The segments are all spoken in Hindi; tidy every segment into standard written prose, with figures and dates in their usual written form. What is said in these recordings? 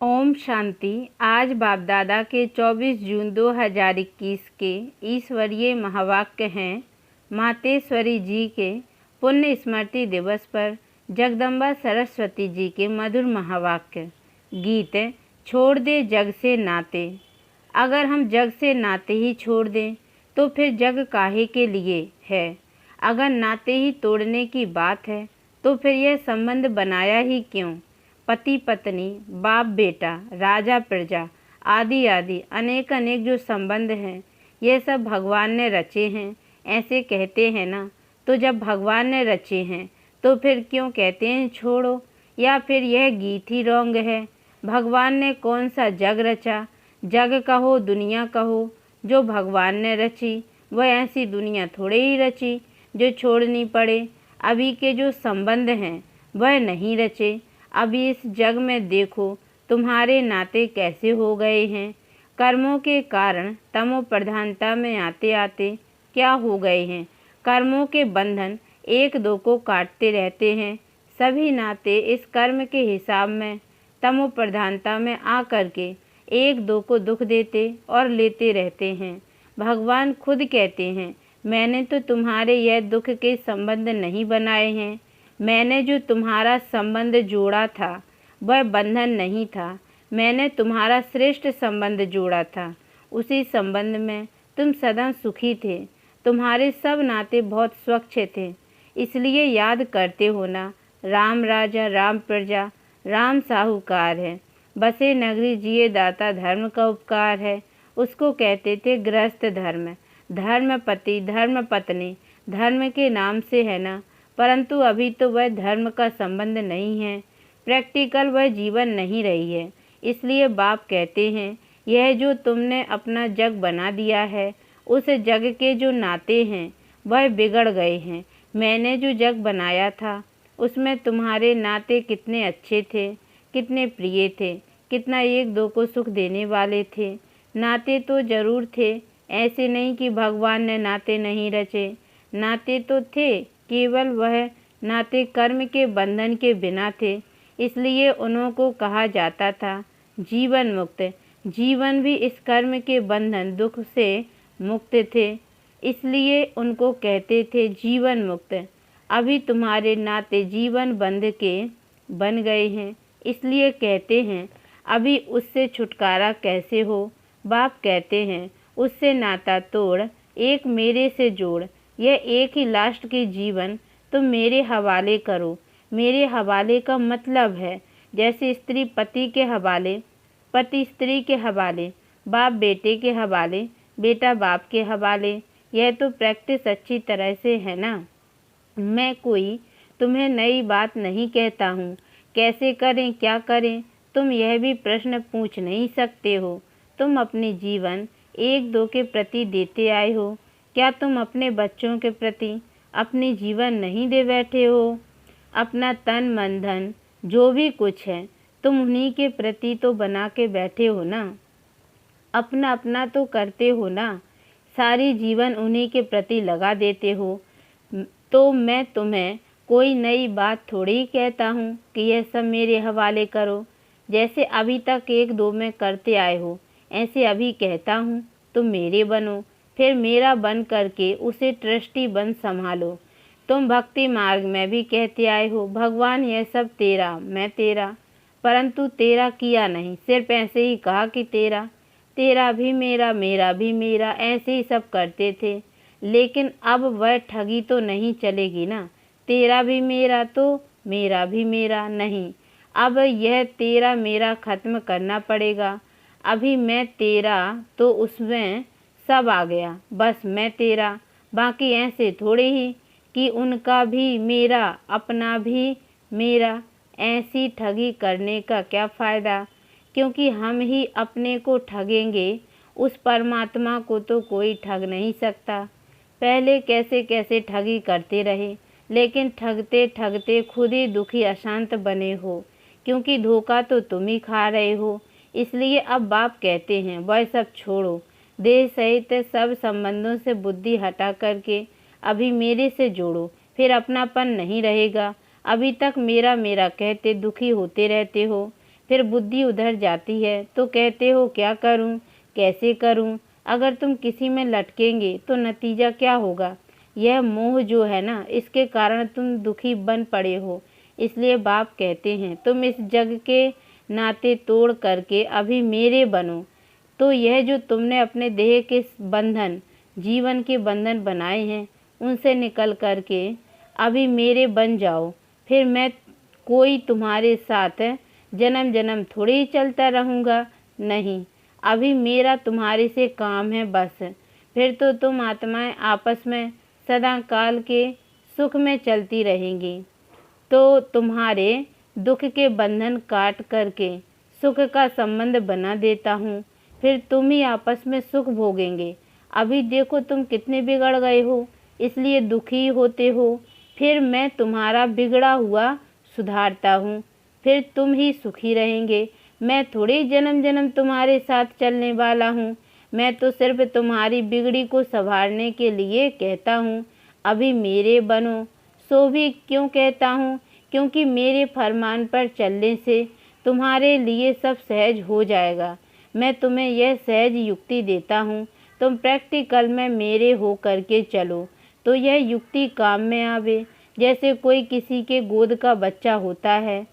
ओम शांति। आज बाप दादा के 24 जून 2021 के ईश्वरीय महावाक्य हैं। मातेश्वरी जी के पुण्य स्मृति दिवस पर जगदम्बा सरस्वती जी के मधुर महावाक्य। गीत। छोड़ दे जग से नाते। अगर हम जग से नाते ही छोड़ दें तो फिर जग काहे के लिए है। अगर नाते ही तोड़ने की बात है तो फिर यह संबंध बनाया ही क्यों। पति पत्नी, बाप बेटा, राजा प्रजा आदि आदि अनेक अनेक जो संबंध हैं ये सब भगवान ने रचे हैं, ऐसे कहते हैं ना। तो जब भगवान ने रचे हैं तो फिर क्यों कहते हैं छोड़ो। या फिर यह गीत ही रॉन्ग है। भगवान ने कौन सा जग रचा। जग कहो दुनिया कहो, जो भगवान ने रची वह ऐसी दुनिया थोड़े ही रची जो छोड़नी पड़े। अभी के जो संबंध हैं वह नहीं रचे। अभी इस जग में देखो तुम्हारे नाते कैसे हो गए हैं। कर्मों के कारण तमो प्रधानता में आते आते क्या हो गए हैं। कर्मों के बंधन एक दो को काटते रहते हैं। सभी नाते इस कर्म के हिसाब में तमो प्रधानता में आकर के एक दो को दुख देते और लेते रहते हैं। भगवान खुद कहते हैं, मैंने तो तुम्हारे यह दुख के संबंध नहीं बनाए हैं। मैंने जो तुम्हारा संबंध जोड़ा था वह बंधन नहीं था। मैंने तुम्हारा श्रेष्ठ संबंध जोड़ा था। उसी संबंध में तुम सदा सुखी थे। तुम्हारे सब नाते बहुत स्वच्छ थे। इसलिए याद करते हो ना, राम राजा राम प्रजा राम साहूकार है। बसे नगरी जिए दाता धर्म का उपकार है। उसको कहते थे गृहस्थ धर्म। धर्म पति धर्म पत्नी धर्म के नाम से है ना, परंतु अभी तो वह धर्म का संबंध नहीं है। प्रैक्टिकल वह जीवन नहीं रही है। इसलिए बाप कहते हैं, यह जो तुमने अपना जग बना दिया है उस जग के जो नाते हैं वह बिगड़ गए हैं। मैंने जो जग बनाया था उसमें तुम्हारे नाते कितने अच्छे थे, कितने प्रिय थे, कितना एक दो को सुख देने वाले थे। नाते तो जरूर थे, ऐसे नहीं कि भगवान ने नाते नहीं रचे। नाते तो थे, केवल वह नाते कर्म के बंधन के बिना थे। इसलिए उन्हों को कहा जाता था जीवन मुक्त। जीवन भी इस कर्म के बंधन दुख से मुक्त थे, इसलिए उनको कहते थे जीवन मुक्त। अभी तुम्हारे नाते जीवन बंध के बन गए हैं, इसलिए कहते हैं अभी उससे छुटकारा कैसे हो। बाप कहते हैं उससे नाता तोड़, एक मेरे से जोड़। यह एक ही लास्ट की जीवन तुम मेरे हवाले करो। मेरे हवाले का मतलब है जैसे स्त्री पति के हवाले, पति स्त्री के हवाले, बाप बेटे के हवाले, बेटा बाप के हवाले। यह तो प्रैक्टिस अच्छी तरह से है ना। मैं कोई तुम्हें नई बात नहीं कहता हूँ। कैसे करें क्या करें तुम यह भी प्रश्न पूछ नहीं सकते हो। तुम अपनी जीवन एक दो के प्रति देते आए हो। क्या तुम अपने बच्चों के प्रति अपनी जीवन नहीं दे बैठे हो। अपना तन मन धन जो भी कुछ है तुम उन्हीं के प्रति तो बना के बैठे हो ना। अपना अपना तो करते हो ना, सारी जीवन उन्हीं के प्रति लगा देते हो। तो मैं तुम्हें कोई नई बात थोड़ी ही कहता हूँ कि यह सब मेरे हवाले करो। जैसे अभी तक एक दो में करते आए हो ऐसे अभी कहता हूँ तुम मेरे बनो। फिर मेरा बन करके उसे ट्रस्टी बन संभालो। तुम भक्ति मार्ग में भी कहते आए हो भगवान यह सब तेरा मैं तेरा, परंतु तेरा किया नहीं, सिर्फ ऐसे ही कहा कि तेरा। तेरा भी मेरा, मेरा भी मेरा, ऐसे ही सब करते थे। लेकिन अब वह ठगी तो नहीं चलेगी ना। तेरा भी मेरा तो मेरा भी मेरा नहीं। अब यह तेरा मेरा खत्म करना पड़ेगा। अभी मैं तेरा तो उसमें सब आ गया, बस मैं तेरा। बाकी ऐसे थोड़े ही कि उनका भी मेरा अपना भी मेरा। ऐसी ठगी करने का क्या फ़ायदा, क्योंकि हम ही अपने को ठगेंगे। उस परमात्मा को तो कोई ठग नहीं सकता। पहले कैसे कैसे ठगी करते रहे, लेकिन ठगते ठगते खुद ही दुखी अशांत बने हो, क्योंकि धोखा तो तुम ही खा रहे हो। इसलिए अब बाप कहते हैं वह सब छोड़ो। देह सहित सब संबंधों से बुद्धि हटा करके अभी मेरे से जोड़ो, फिर अपनापन नहीं रहेगा। अभी तक मेरा मेरा कहते दुखी होते रहते हो। फिर बुद्धि उधर जाती है तो कहते हो क्या करूं, कैसे करूं। अगर तुम किसी में लटकेंगे तो नतीजा क्या होगा। यह मोह जो है ना, इसके कारण तुम दुखी बन पड़े हो। इसलिए बाप कहते हैं तुम इस जग के नाते तोड़ करके अभी मेरे बनो। तो यह जो तुमने अपने देह के बंधन, जीवन के बंधन बनाए हैं, उनसे निकल करके अभी मेरे बन जाओ। फिर मैं कोई तुम्हारे साथ जन्म जन्म थोड़ी ही चलता रहूँगा, नहीं, अभी मेरा तुम्हारे से काम है बस। फिर तो तुम आत्माएं आपस में सदा काल के सुख में चलती रहेंगी। तो तुम्हारे दुख के बंधन काट करके सुख का संबंध बना देता हूँ, फिर तुम ही आपस में सुख भोगेंगे। अभी देखो तुम कितने बिगड़ गए हो, इसलिए दुखी होते हो। फिर मैं तुम्हारा बिगड़ा हुआ सुधारता हूँ, फिर तुम ही सुखी रहेंगे। मैं थोड़ी जन्म जन्म तुम्हारे साथ चलने वाला हूँ, मैं तो सिर्फ तुम्हारी बिगड़ी को संभालने के लिए कहता हूँ अभी मेरे बनो। सो भी क्यों कहता हूँ, क्योंकि मेरे फरमान पर चलने से तुम्हारे लिए सब सहज हो जाएगा। मैं तुम्हें यह सहज युक्ति देता हूँ, तुम प्रैक्टिकल में मेरे हो करके चलो तो यह युक्ति काम में आवे। जैसे कोई किसी के गोद का बच्चा होता है,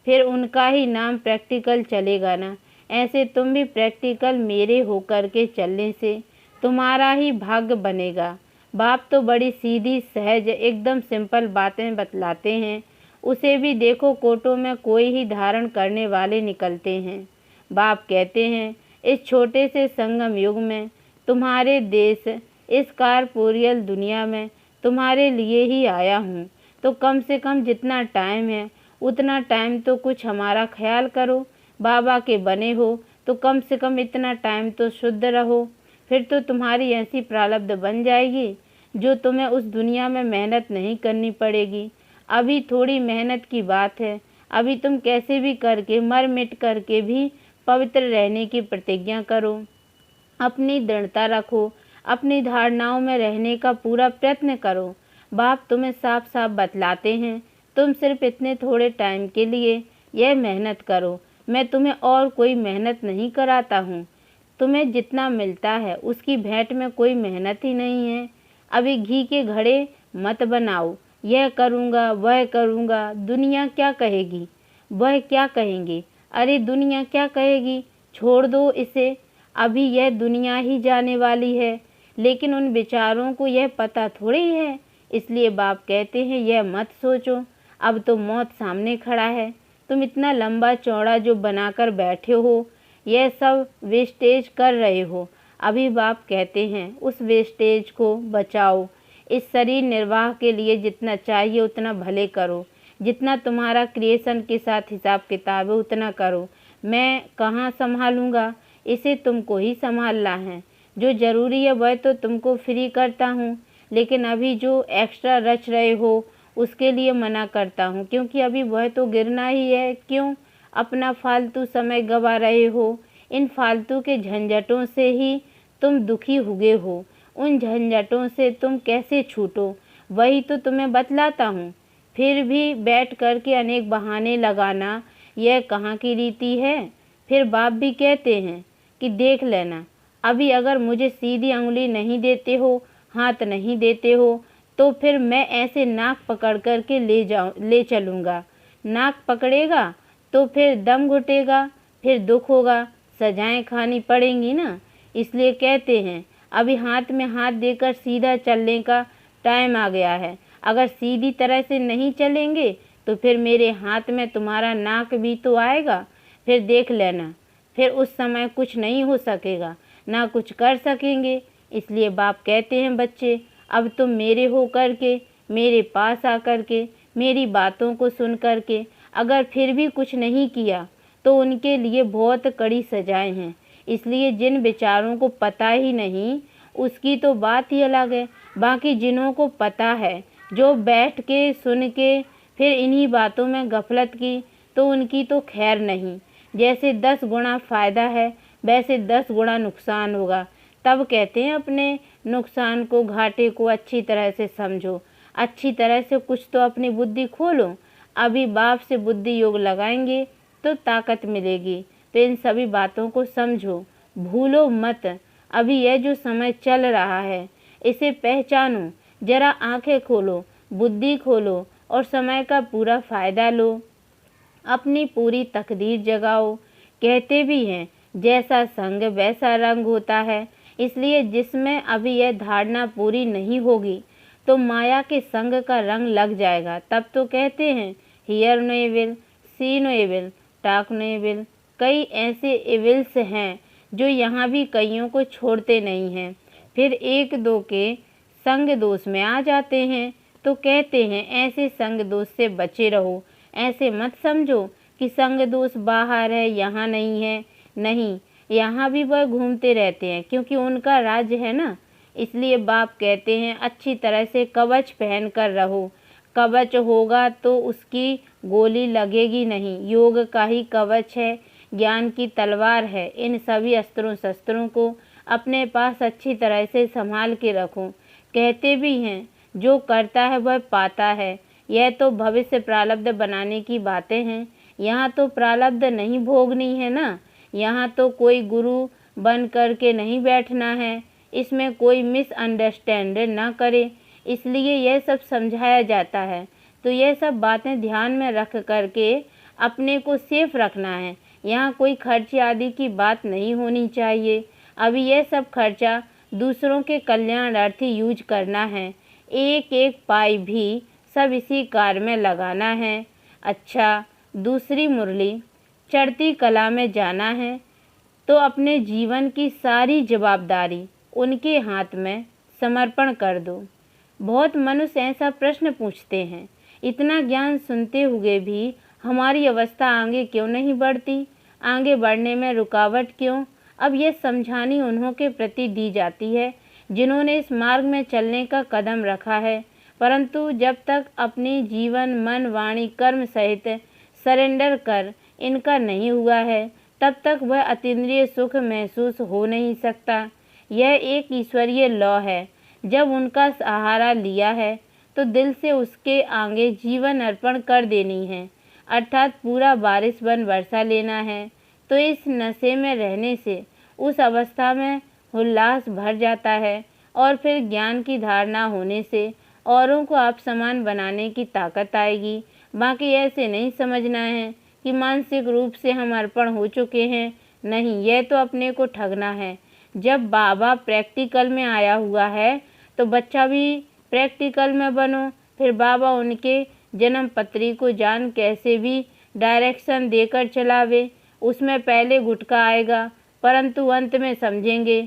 फिर उनका ही नाम प्रैक्टिकल चलेगा ना, ऐसे तुम भी प्रैक्टिकल मेरे हो करके चलने से तुम्हारा ही भाग्य बनेगा। बाप तो बड़ी सीधी सहज एकदम सिंपल बातें बतलाते हैं, उसे भी देखो कोटों में कोई ही धारण करने वाले निकलते हैं। बाप कहते हैं इस छोटे से संगम युग में तुम्हारे देश, इस कारपोरियल दुनिया में तुम्हारे लिए ही आया हूँ, तो कम से कम जितना टाइम है उतना टाइम तो कुछ हमारा ख्याल करो। बाबा के बने हो तो कम से कम इतना टाइम तो शुद्ध रहो, फिर तो तुम्हारी ऐसी प्रारब्ध बन जाएगी जो तुम्हें उस दुनिया में मेहनत नहीं करनी पड़ेगी। अभी थोड़ी मेहनत की बात है, अभी तुम कैसे भी करके मर मिट करके भी पवित्र रहने की प्रतिज्ञा करो, अपनी दृढ़ता रखो, अपनी धारणाओं में रहने का पूरा प्रयत्न करो। बाप तुम्हें साफ साफ बतलाते हैं तुम सिर्फ इतने थोड़े टाइम के लिए यह मेहनत करो, मैं तुम्हें और कोई मेहनत नहीं कराता हूँ। तुम्हें जितना मिलता है उसकी भेंट में कोई मेहनत ही नहीं है। अभी घी के घड़े मत बनाओ, यह करूँगा वह करूँगा, दुनिया क्या कहेगी, वह क्या कहेंगे। अरे दुनिया क्या कहेगी, छोड़ दो इसे, अभी यह दुनिया ही जाने वाली है। लेकिन उन बेचारों को यह पता थोड़ी है, इसलिए बाप कहते हैं यह मत सोचो, अब तो मौत सामने खड़ा है। तुम इतना लंबा चौड़ा जो बनाकर बैठे हो, यह सब वेस्टेज कर रहे हो। अभी बाप कहते हैं उस वेस्टेज को बचाओ। इस शरीर निर्वाह के लिए जितना चाहिए उतना भले करो, जितना तुम्हारा क्रिएशन के साथ हिसाब किताब है उतना करो। मैं कहाँ संभालूँगा, इसे तुमको ही संभालना है। जो ज़रूरी है वह तो तुमको फ्री करता हूँ, लेकिन अभी जो एक्स्ट्रा रच रहे हो उसके लिए मना करता हूँ, क्योंकि अभी वह तो गिरना ही है। क्यों अपना फालतू समय गवा रहे हो, इन फालतू के झंझटों से ही तुम दुखी हुए हो। उन झंझटों से तुम कैसे छूटो वही तो तुम्हें बतलाता हूँ। फिर भी बैठ कर के अनेक बहाने लगाना यह कहाँ की रीति है। फिर बाप भी कहते हैं कि देख लेना, अभी अगर मुझे सीधी उंगली नहीं देते हो, हाथ नहीं देते हो, तो फिर मैं ऐसे नाक पकड़ कर के ले चलूँगा। नाक पकड़ेगा तो फिर दम घुटेगा, फिर दुख होगा, सजाएं खानी पड़ेंगी ना। इसलिए कहते हैं अभी हाथ में हाथ देकर सीधा चलने का टाइम आ गया है। अगर सीधी तरह से नहीं चलेंगे तो फिर मेरे हाथ में तुम्हारा नाक भी तो आएगा, फिर देख लेना, फिर उस समय कुछ नहीं हो सकेगा, ना कुछ कर सकेंगे। इसलिए बाप कहते हैं बच्चे, अब तुम मेरे हो करके, मेरे पास आकर के, मेरी बातों को सुन करके अगर फिर भी कुछ नहीं किया तो उनके लिए बहुत कड़ी सजाएं हैं। इसलिए जिन बेचारों को पता ही नहीं उसकी तो बात ही अलग है, बाकी जिन्हों को पता है, जो बैठ के सुन के फिर इन्हीं बातों में गफलत की, तो उनकी तो खैर नहीं। जैसे 10 गुना फ़ायदा है वैसे 10 गुना नुकसान होगा। तब कहते हैं अपने नुकसान को, घाटे को अच्छी तरह से समझो, अच्छी तरह से कुछ तो अपनी बुद्धि खोलो। अभी बाप से बुद्धि योग लगाएंगे तो ताकत मिलेगी। तो इन सभी बातों को समझो, भूलो मत। अभी यह जो समय चल रहा है इसे पहचानो, जरा आंखें खोलो, बुद्धि खोलो और समय का पूरा फायदा लो। अपनी पूरी तकदीर जगाओ। कहते भी हैं जैसा संग वैसा रंग होता है, इसलिए जिसमें अभी यह धारणा पूरी नहीं होगी तो माया के संग का रंग लग जाएगा। तब तो कहते हैं hear no evil, see no evil, talk no evil. कई ऐसे एविल्स हैं जो यहाँ भी कईयों को छोड़ते नहीं हैं, फिर एक दो के संग दोष में आ जाते हैं। तो कहते हैं ऐसे संग दोष से बचे रहो। ऐसे मत समझो कि संग दोष बाहर है, यहाँ नहीं है। नहीं, यहाँ भी वह घूमते रहते हैं, क्योंकि उनका राज्य है ना। इसलिए बाप कहते हैं अच्छी तरह से कवच पहन कर रहो। कवच होगा तो उसकी गोली लगेगी नहीं। योग का ही कवच है, ज्ञान की तलवार है। इन सभी अस्त्रों शस्त्रों को अपने पास अच्छी तरह से संभाल के रखो। कहते भी हैं जो करता है वह पाता है। यह तो भविष्य प्रारब्ध बनाने की बातें हैं। यहाँ तो प्रारब्ध नहीं भोगनी है ना। यहाँ तो कोई गुरु बन कर के नहीं बैठना है। इसमें कोई मिसअंडरस्टैंड ना करे, इसलिए यह सब समझाया जाता है। तो यह सब बातें ध्यान में रख करके अपने को सेफ रखना है। यहाँ कोई खर्चे आदि की बात नहीं होनी चाहिए। अभी यह सब खर्चा दूसरों के कल्याणार्थी यूज करना है। एक एक पाई भी सब इसी कार्य में लगाना है। अच्छा, दूसरी मुरली, चढ़ती कला में जाना है तो अपने जीवन की सारी जवाबदारी उनके हाथ में समर्पण कर दो। बहुत मनुष्य ऐसा प्रश्न पूछते हैं, इतना ज्ञान सुनते हुए भी हमारी अवस्था आगे क्यों नहीं बढ़ती, आगे बढ़ने में रुकावट क्यों? अब यह समझानी उन्हों के प्रति दी जाती है जिन्होंने इस मार्ग में चलने का कदम रखा है, परंतु जब तक अपनी जीवन मन वाणी कर्म सहित सरेंडर कर इनका नहीं हुआ है, तब तक वह अतीन्द्रिय सुख महसूस हो नहीं सकता। यह एक ईश्वरीय लॉ है। जब उनका सहारा लिया है तो दिल से उसके आगे जीवन अर्पण कर देनी है, अर्थात पूरा बारिश बन वर्षा लेना है। तो इस नशे में रहने से उस अवस्था में उल्लास भर जाता है और फिर ज्ञान की धारणा होने से औरों को आप समान बनाने की ताकत आएगी। बाकी ऐसे नहीं समझना है कि मानसिक रूप से हम अर्पण हो चुके हैं। नहीं, यह तो अपने को ठगना है। जब बाबा प्रैक्टिकल में आया हुआ है तो बच्चा भी प्रैक्टिकल में बनो। फिर बाबा उनके जन्म पत्री को जान कैसे भी डायरेक्शन देकर चलावे। उसमें पहले गुटका आएगा, परंतु अंत में समझेंगे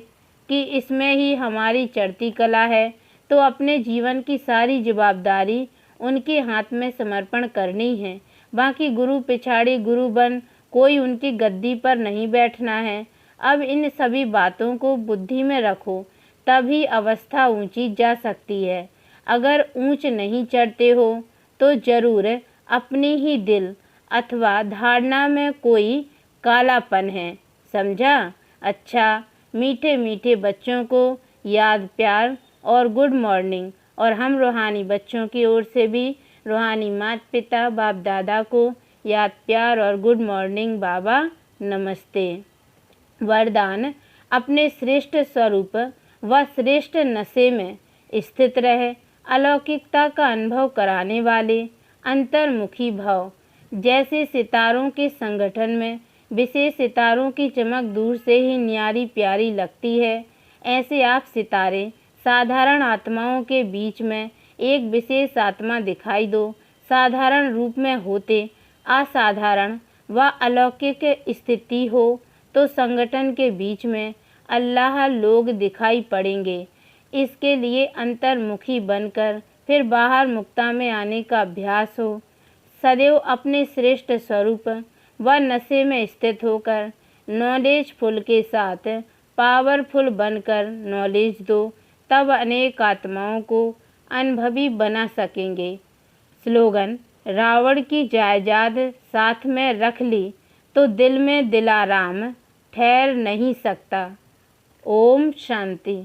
कि इसमें ही हमारी चढ़ती कला है। तो अपने जीवन की सारी जवाबदारी उनके हाथ में समर्पण करनी है। बाकी गुरु पिछाड़ी गुरु बन कोई उनकी गद्दी पर नहीं बैठना है। अब इन सभी बातों को बुद्धि में रखो, तभी अवस्था ऊंची जा सकती है। अगर ऊंच नहीं चढ़ते हो तो जरूर अपनी ही दिल अथवा धारणा में कोई कालापन है, समझा? अच्छा, मीठे मीठे बच्चों को याद, प्यार और गुड मॉर्निंग। और हम रूहानी बच्चों की ओर से भी रूहानी माता पिता बाप दादा को याद, प्यार और गुड मॉर्निंग। बाबा नमस्ते। वरदान, अपने श्रेष्ठ स्वरूप व श्रेष्ठ नशे में स्थित रहे, अलौकिकता का अनुभव कराने वाले अंतर्मुखी भव। जैसे सितारों के संगठन में विशेष सितारों की चमक दूर से ही न्यारी प्यारी लगती है, ऐसे आप सितारे साधारण आत्माओं के बीच में एक विशेष आत्मा दिखाई दो। साधारण रूप में होते असाधारण व अलौकिक स्थिति हो तो संगठन के बीच में अल्लाह लोग दिखाई पड़ेंगे। इसके लिए अंतर्मुखी बनकर फिर बाहर मुक्ता में आने का अभ्यास हो। सदैव अपने श्रेष्ठ स्वरूप व नशे में स्थित होकर नॉलेजफुल के साथ पावरफुल बनकर नॉलेज दो, तब अनेक आत्माओं को अनुभवी बना सकेंगे। स्लोगन, रावण की जायदाद साथ में रख ली तो दिल में दिलाराम ठहर नहीं सकता। ओम शांति।